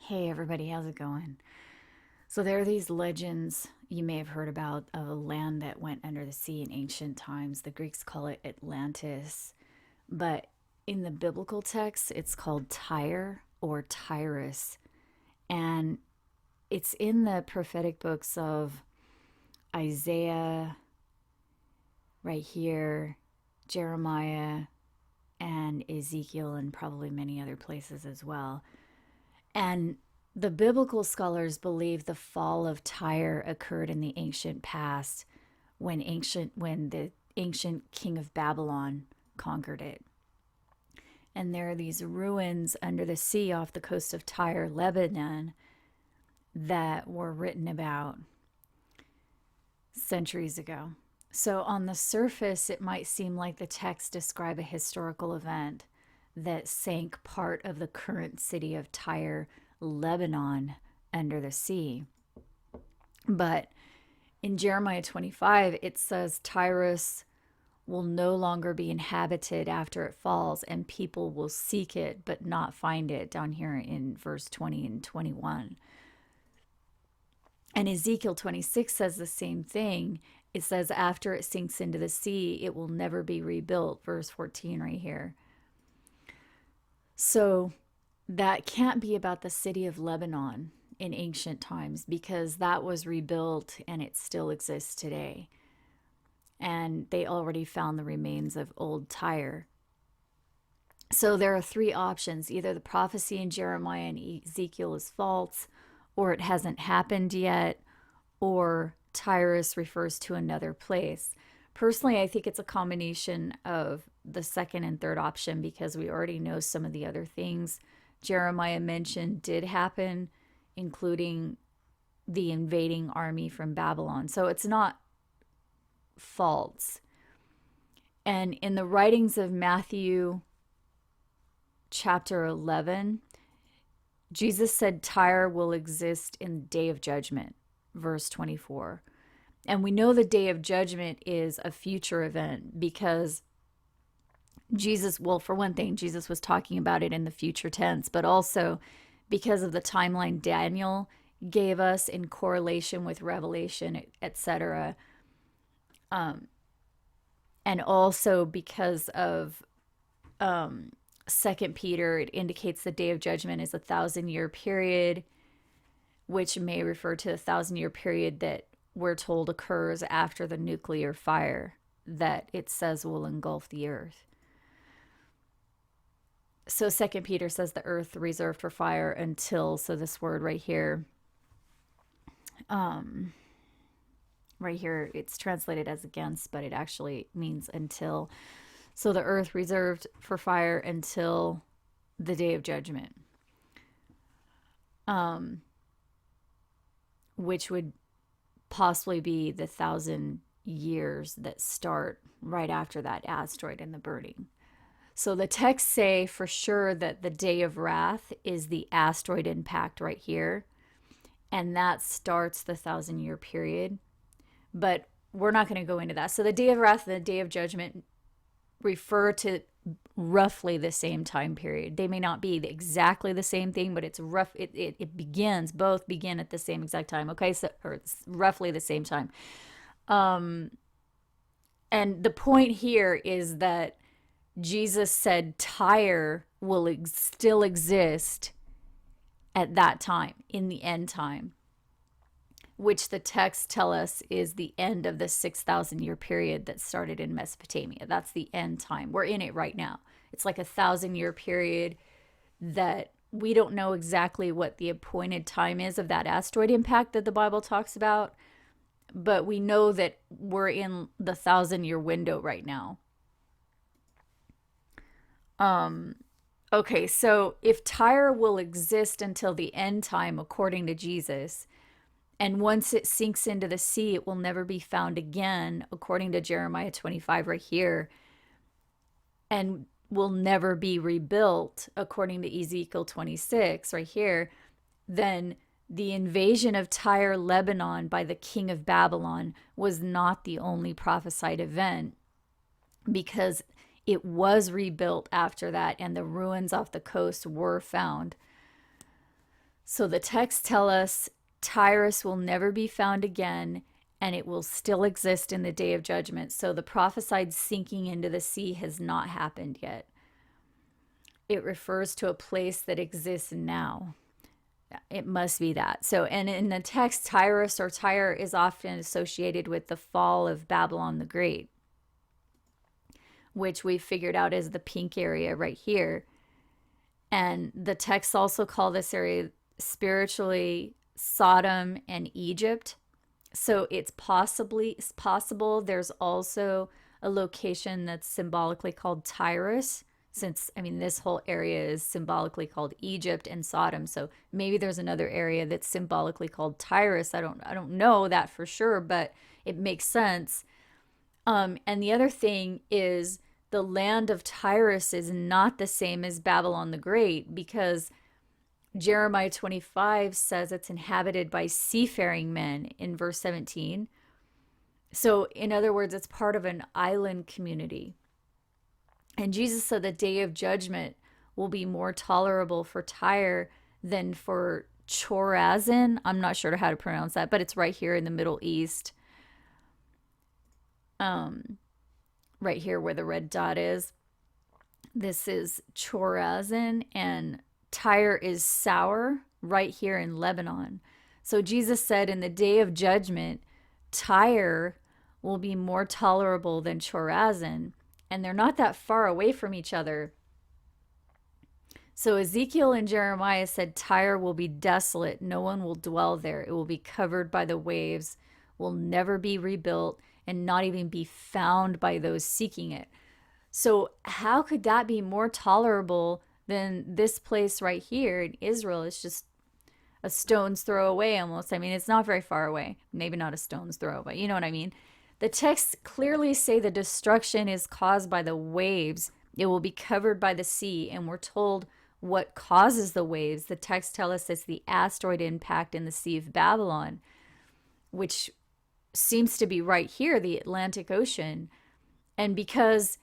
Hey everybody, how's it going? So there are these legends you may have heard about of a land that went under the sea in ancient times. The Greeks call it Atlantis, but in the biblical text it's called Tyre or Tyrus, and it's in the prophetic books of Isaiah right here, Jeremiah, and Ezekiel, and probably many other places as well. And the biblical scholars believe the fall of Tyre occurred in the ancient past when the ancient king of Babylon conquered it. And there are these ruins under the sea off the coast of Tyre, Lebanon, that were written about centuries ago. So on the surface, it might seem like the texts describe a historical event that sank part of the current city of Tyre, Lebanon, under the sea. But in Jeremiah 25, it says Tyrus will no longer be inhabited after it falls, and people will seek it but not find it, down here in verse 20 and 21. And Ezekiel 26 says the same thing. It says, after it sinks into the sea, it will never be rebuilt, verse 14 right here. So that can't be about the city of Lebanon in ancient times, because that was rebuilt and it still exists today. And they already found the remains of old Tyre. So there are three options. Either the prophecy in Jeremiah and Ezekiel is false, or it hasn't happened yet, or Tyrus refers to another place. Personally, I think it's a combination of the second and third option, because we already know some of the other things Jeremiah mentioned did happen, including the invading army from Babylon. So it's not false. And in the writings of Matthew chapter 11, Jesus said Tyre will exist in the day of judgment, verse 24. And we know the day of judgment is a future event, because Jesus, well, for one thing, Jesus was talking about it in the future tense, but also because of the timeline Daniel gave us in correlation with Revelation, etc. And also because of 2 Peter, it indicates the day of judgment is a 1,000-year period, which may refer to the 1,000-year period that we're told occurs after the nuclear fire that it says will engulf the earth. So 2 Peter says the earth reserved for fire until, so this word right here, it's translated as against, but it actually means until. So the earth reserved for fire until the day of judgment, which would possibly be the 1,000 years that start right after that asteroid and the burning. So the texts say for sure that the day of wrath is the asteroid impact right here, and that starts the 1,000-year period. But we're not going to go into that. So the day of wrath and the day of judgment refer to roughly the same time period. They may not be exactly the same thing, but it's rough. It begins, both begin at the same exact time. Okay, so or it's roughly the same time. And the point here is that Jesus said Tyre will still exist at that time, in the end time, which the texts tell us is the end of the 6,000-year period that started in Mesopotamia. That's the end time. We're in it right now. It's like a 1,000-year period that we don't know exactly what the appointed time is of that asteroid impact that the Bible talks about, but we know that we're in the 1,000-year window right now. Okay, so if Tyre will exist until the end time, according to Jesus, and once it sinks into the sea, it will never be found again, according to Jeremiah 25 right here, and will never be rebuilt, according to Ezekiel 26 right here, then the invasion of Tyre, Lebanon by the king of Babylon was not the only prophesied event, because it was rebuilt after that, and the ruins off the coast were found. So the texts tell us Tyrus will never be found again, and it will still exist in the day of judgment. So the prophesied sinking into the sea has not happened yet. It refers to a place that exists now. It must be that. So, and in the text, Tyrus or Tyre is often associated with the fall of Babylon the Great, which we figured out is the pink area right here. And the texts also call this area spiritually Sodom and Egypt. So it's possible there's also a location that's symbolically called Tyrus, since this whole area is symbolically called Egypt and Sodom. So maybe there's another area that's symbolically called Tyrus. I don't know that for sure, but it makes sense. And the other thing is the land of Tyrus is not the same as Babylon the Great, because Jeremiah 25 says it's inhabited by seafaring men in verse 17. So in other words, it's part of an island community. And Jesus said the day of judgment will be more tolerable for Tyre than for Chorazin. I'm not sure how to pronounce that, but it's right here in the Middle East. Right here where the red dot is. This is Chorazin, and Tyre is Sour right here in Lebanon. So Jesus said in the day of judgment, Tyre will be more tolerable than Chorazin. And they're not that far away from each other. So Ezekiel and Jeremiah said Tyre will be desolate. No one will dwell there. It will be covered by the waves, will never be rebuilt, and not even be found by those seeking it. So how could that be more tolerable than this place right here in Israel? It's just a stone's throw away almost. It's not very far away. Maybe not a stone's throw, but you know what I mean? The texts clearly say the destruction is caused by the waves. It will be covered by the sea, and we're told what causes the waves. The texts tell us it's the asteroid impact in the Sea of Babylon, which seems to be right here, the Atlantic Ocean. And because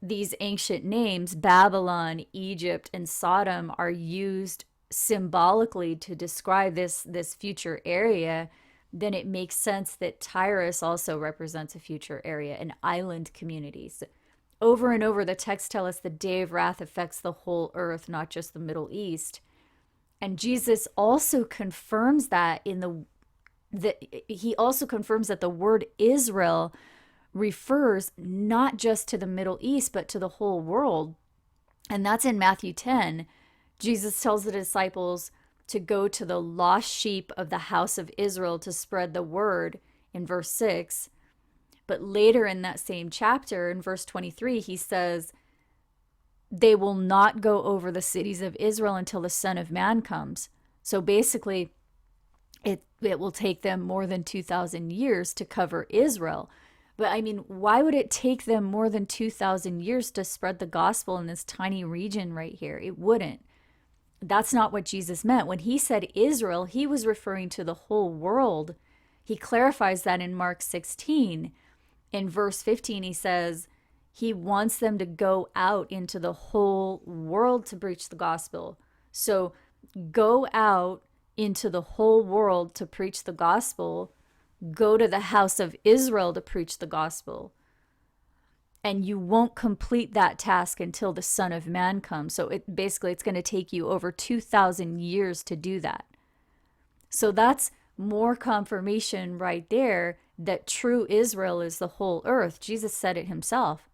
these ancient names, Babylon, Egypt, and Sodom, are used symbolically to describe this future area, then it makes sense that Tyrus also represents a future area, an island community. So over and over, the texts tell us the day of wrath affects the whole earth, not just the Middle East. And Jesus also confirms that he also confirms that the word Israel refers not just to the Middle East, but to the whole world. And that's in Matthew 10. Jesus tells the disciples to go to the lost sheep of the house of Israel to spread the word in verse 6. But later in that same chapter, in verse 23, he says, they will not go over the cities of Israel until the Son of Man comes. So basically, it will take them more than 2,000 years to cover Israel. But why would it take them more than 2,000 years to spread the gospel in this tiny region right here? It wouldn't. That's not what Jesus meant. When he said Israel, he was referring to the whole world. He clarifies that in Mark 16. In verse 15, he says he wants them to go out into the whole world to preach the gospel. So go out into the whole world to preach the gospel. Go to the house of Israel to preach the gospel. And you won't complete that task until the Son of Man comes. So it's going to take you over 2,000 years to do that. So that's more confirmation right there that true Israel is the whole earth. Jesus said it himself.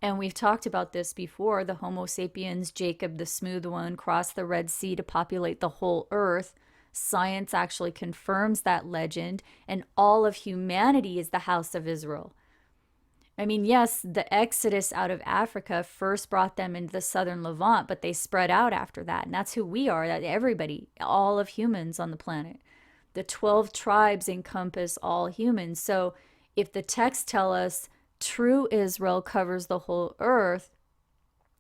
And we've talked about this before. The Homo sapiens, Jacob, the smooth one, crossed the Red Sea to populate the whole earth. Science actually confirms that legend. And all of humanity is the house of Israel. Yes, the exodus out of Africa first brought them into the southern Levant, but they spread out after that. And that's who we are, that everybody, all of humans on the planet. The 12 tribes encompass all humans. So if the texts tell us true Israel covers the whole earth,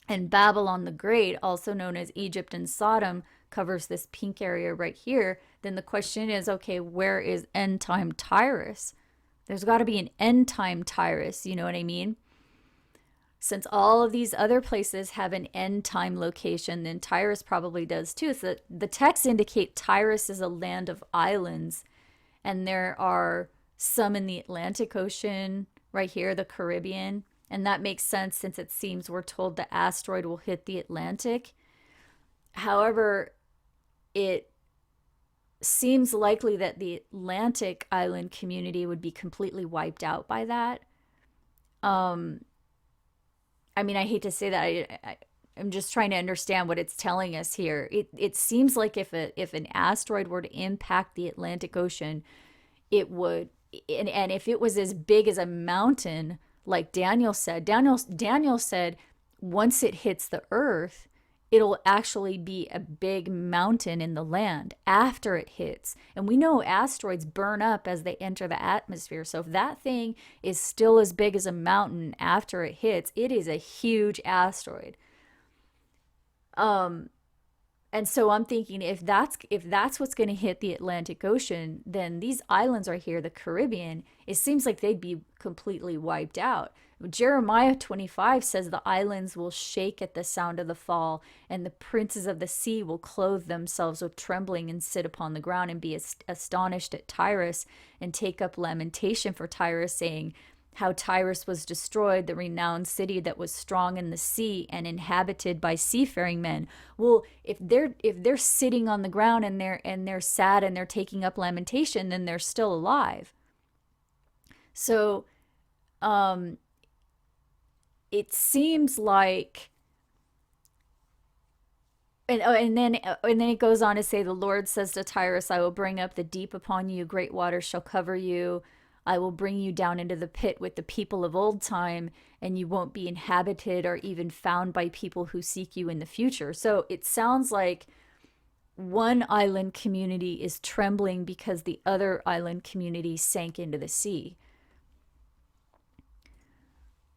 and Babylon the Great, also known as Egypt and Sodom, covers this pink area right here, then the question is, okay, where is end time Tyrus? There's got to be an end time Tyrus, you know what I mean? Since all of these other places have an end time location, then Tyrus probably does too. So the texts indicate Tyrus is a land of islands, and there are some in the Atlantic Ocean, right here, the Caribbean. And that makes sense since it seems we're told the asteroid will hit the Atlantic. However, it seems likely that the Atlantic island community would be completely wiped out by that. Um, I mean, I hate to say that. I'm just trying to understand what it's telling us here. It seems like if an asteroid were to impact the Atlantic Ocean, it would, and if it was as big as a mountain, like Daniel said, once it hits the Earth, it'll actually be a big mountain in the land after it hits. And we know asteroids burn up as they enter the atmosphere. So if that thing is still as big as a mountain after it hits, it is a huge asteroid. Um, and so I'm thinking if that's what's going to hit the Atlantic Ocean, then these islands right here, the Caribbean, it seems like they'd be completely wiped out. Jeremiah 25 says the islands will shake at the sound of the fall, and the princes of the sea will clothe themselves with trembling and sit upon the ground and be astonished at Tyrus and take up lamentation for Tyrus, saying, how Tyrus was destroyed, the renowned city that was strong in the sea and inhabited by seafaring men. Well, if they're sitting on the ground and they're sad and they're taking up lamentation, then they're still alive. So, um, it seems like, and then it goes on to say, the Lord says to Tyrus, I will bring up the deep upon you, great waters shall cover you. I will bring you down into the pit with the people of old time, and you won't be inhabited or even found by people who seek you in the future. So it sounds like one island community is trembling because the other island community sank into the sea.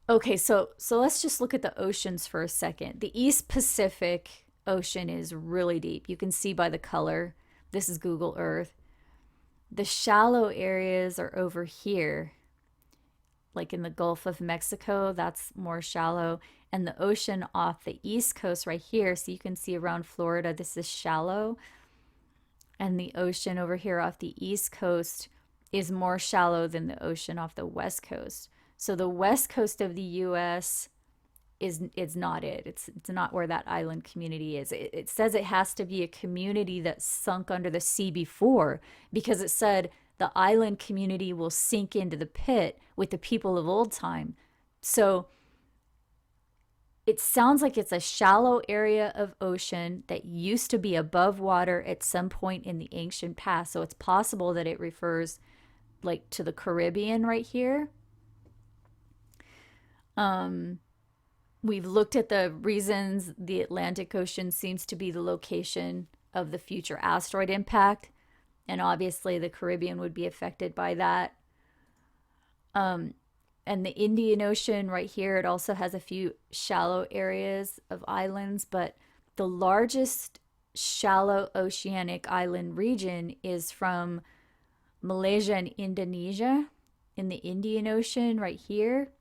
Okay, so let's just look at the oceans for a second. The East Pacific Ocean is really deep. You can see by the color. This is Google Earth. The shallow areas are over here, like in the Gulf of Mexico, that's more shallow. And the ocean off the East Coast right here, so you can see around Florida, this is shallow. And the ocean over here off the East Coast is more shallow than the ocean off the West Coast. So the West Coast of the US is not it. It's not where that island community is. It says it has to be a community that sunk under the sea before, because it said the island community will sink into the pit with the people of old time. So it sounds like it's a shallow area of ocean that used to be above water at some point in the ancient past. So it's possible that it refers like to the Caribbean right here. We've looked at the reasons the Atlantic Ocean seems to be the location of the future asteroid impact, and obviously the Caribbean would be affected by that. And the Indian Ocean right here, it also has a few shallow areas of islands, but the largest shallow oceanic island region is from Malaysia and Indonesia in the Indian Ocean right here,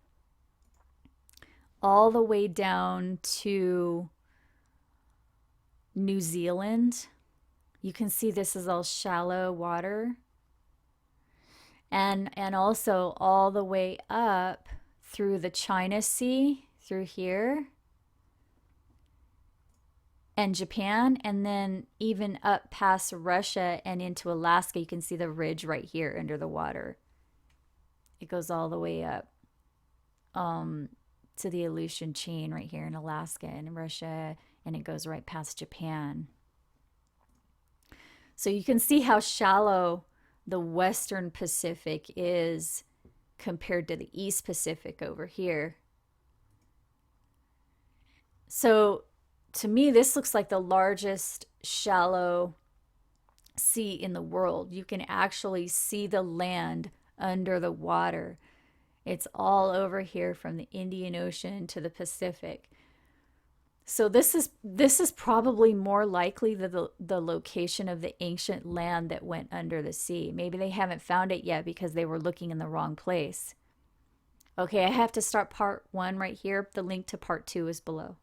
all the way down to New Zealand. You can see this is all shallow water. And also all the way up through the China Sea, through here, and Japan, and then even up past Russia and into Alaska. You can see the ridge right here under the water. It goes all the way up to the Aleutian chain right here in Alaska and Russia, and it goes right past Japan. So you can see how shallow the Western Pacific is compared to the East Pacific over here. So to me, this looks like the largest shallow sea in the world. You can actually see the land under the water. It's all over here from the Indian Ocean to the Pacific. So this is probably more likely the location of the ancient land that went under the sea. Maybe they haven't found it yet because they were looking in the wrong place. Okay, I have to start part 1 right here. The link to part 2 is below.